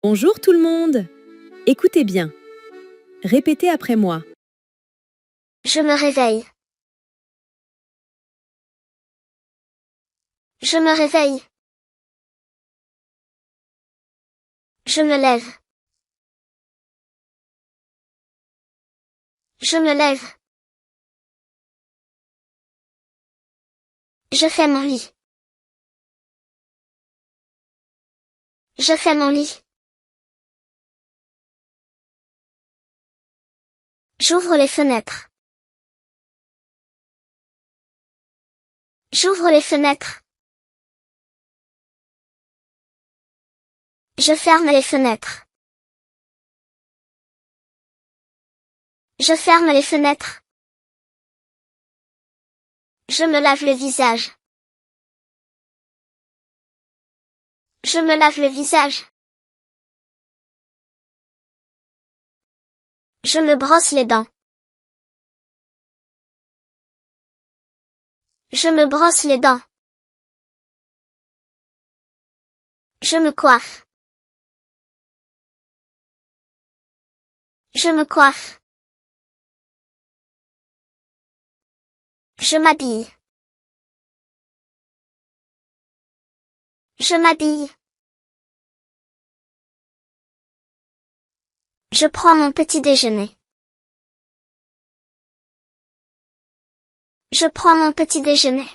Bonjour tout le monde! Écoutez bien. Répétez après moi. Je me réveille. Je me réveille. Je me lève. Je me lève. Je fais mon lit. Je fais mon lit. J'ouvre les fenêtres. J'ouvre les fenêtres. Je ferme les fenêtres. Je ferme les fenêtres. Je me lave le visage. Je me lave le visage. Je me brosse les dents. Je me brosse les dents. Je me coiffe. Je me coiffe. Je m'habille. Je m'habille. Je prends mon petit déjeuner. Je prends mon petit déjeuner.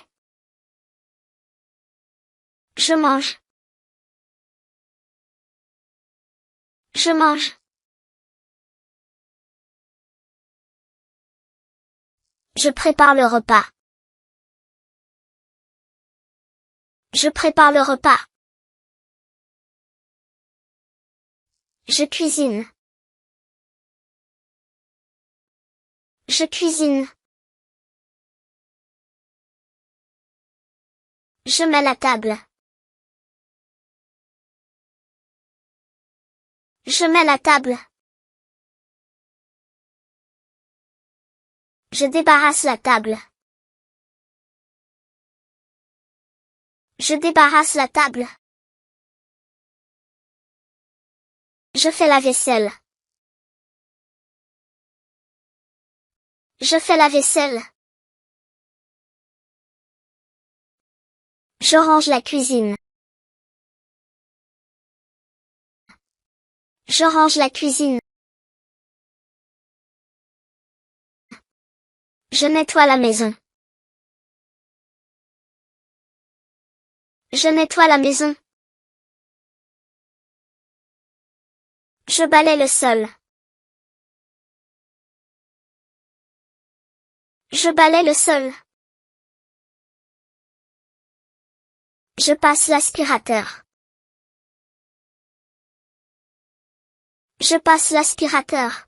Je mange. Je mange. Je prépare le repas. Je prépare le repas. Je cuisine. Je cuisine. Je mets la table. Je mets la table. Je débarrasse la table. Je débarrasse la table. Je fais la vaisselle. Je fais la vaisselle. Je range la cuisine. Je range la cuisine. Je nettoie la maison. Je nettoie la maison. Je balaie le sol. Je balaie le sol. Je passe l'aspirateur. Je passe l'aspirateur.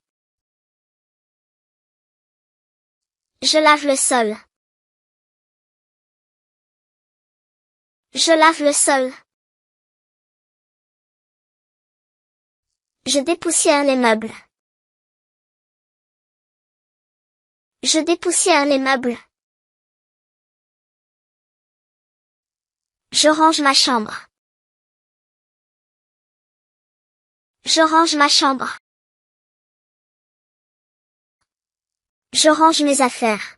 Je lave le sol. Je lave le sol. Je dépoussière les meubles. Je dépoussière les meubles. Je range ma chambre. Je range ma chambre. Je range mes affaires.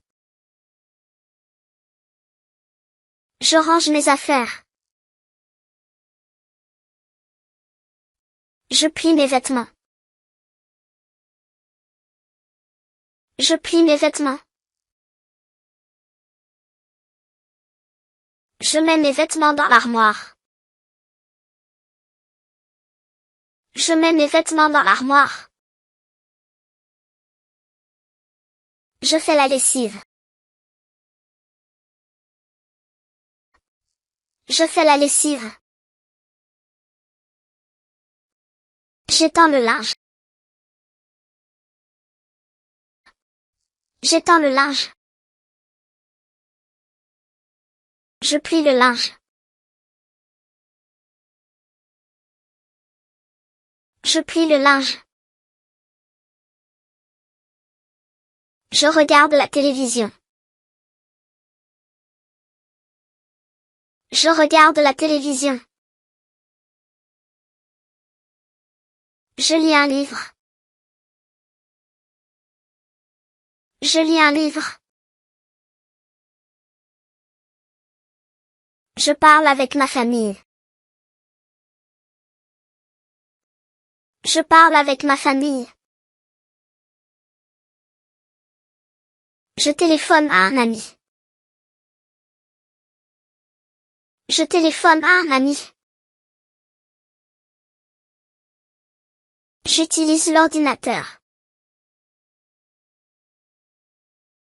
Je range mes affaires. Je plie mes vêtements. Je plie mes vêtements. Je mets mes vêtements dans l'armoire. Je mets mes vêtements dans l'armoire. Je fais la lessive. Je fais la lessive. J'étends le linge. J'étends le linge. Je plie le linge. Je plie le linge. Je regarde la télévision. Je regarde la télévision. Je lis un livre. Je lis un livre. Je parle avec ma famille. Je parle avec ma famille. Je téléphone à un ami. Je téléphone à un ami. J'utilise l'ordinateur.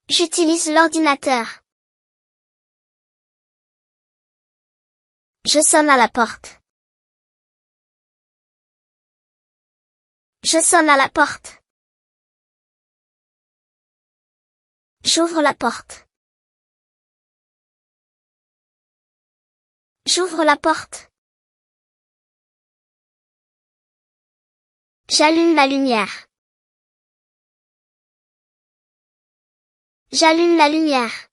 J'utilise l'ordinateur. Je sonne à la porte. Je sonne à la porte. J'ouvre la porte. J'ouvre la porte. J'allume la lumière. J'allume la lumière.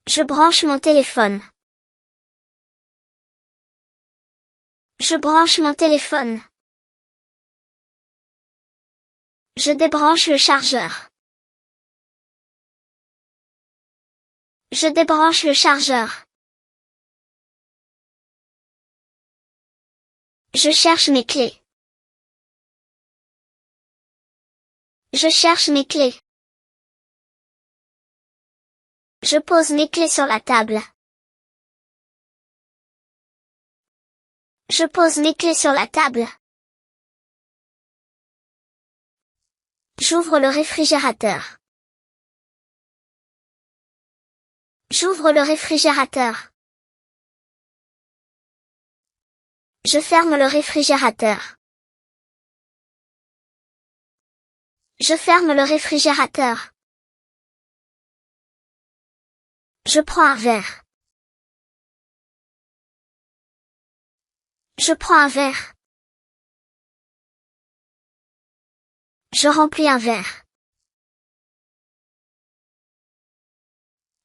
Je branche mon téléphone. Je branche mon téléphone. Je débranche le chargeur. Je débranche le chargeur. Je cherche mes clés. Je cherche mes clés. Je pose mes clés sur la table. Je pose mes clés sur la table. J'ouvre le réfrigérateur. J'ouvre le réfrigérateur. Je ferme le réfrigérateur. Je ferme le réfrigérateur. Je prends un verre. Je prends un verre. Je remplis un verre.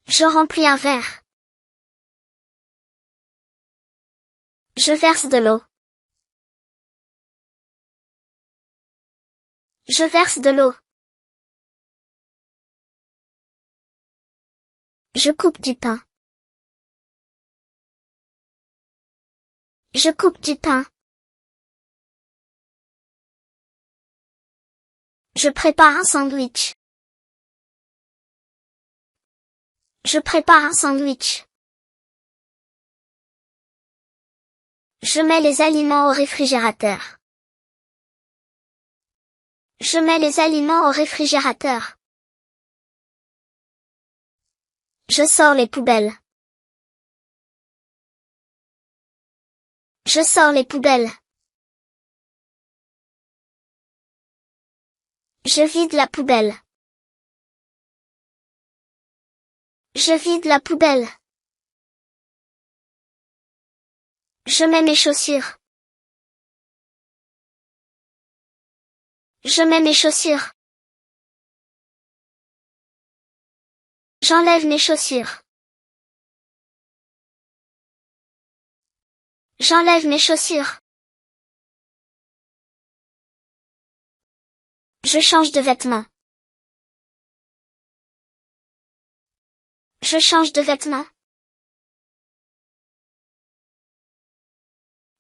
Je remplis un verre. Je verse de l'eau. Je verse de l'eau. Je coupe du pain. Je coupe du pain. Je prépare un sandwich. Je prépare un sandwich. Je mets les aliments au réfrigérateur. Je mets les aliments au réfrigérateur. Je sors les poubelles. Je sors les poubelles. Je vide la poubelle. Je vide la poubelle. Je mets mes chaussures. Je mets mes chaussures. J'enlève mes chaussures. J'enlève mes chaussures. Je change de vêtements. Je change de vêtements.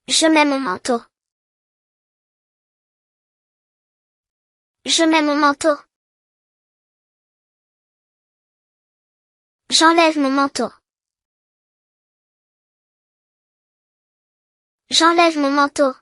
Je mets mon manteau. Je mets mon manteau. J'enlève mon manteau. J'enlève mon manteau.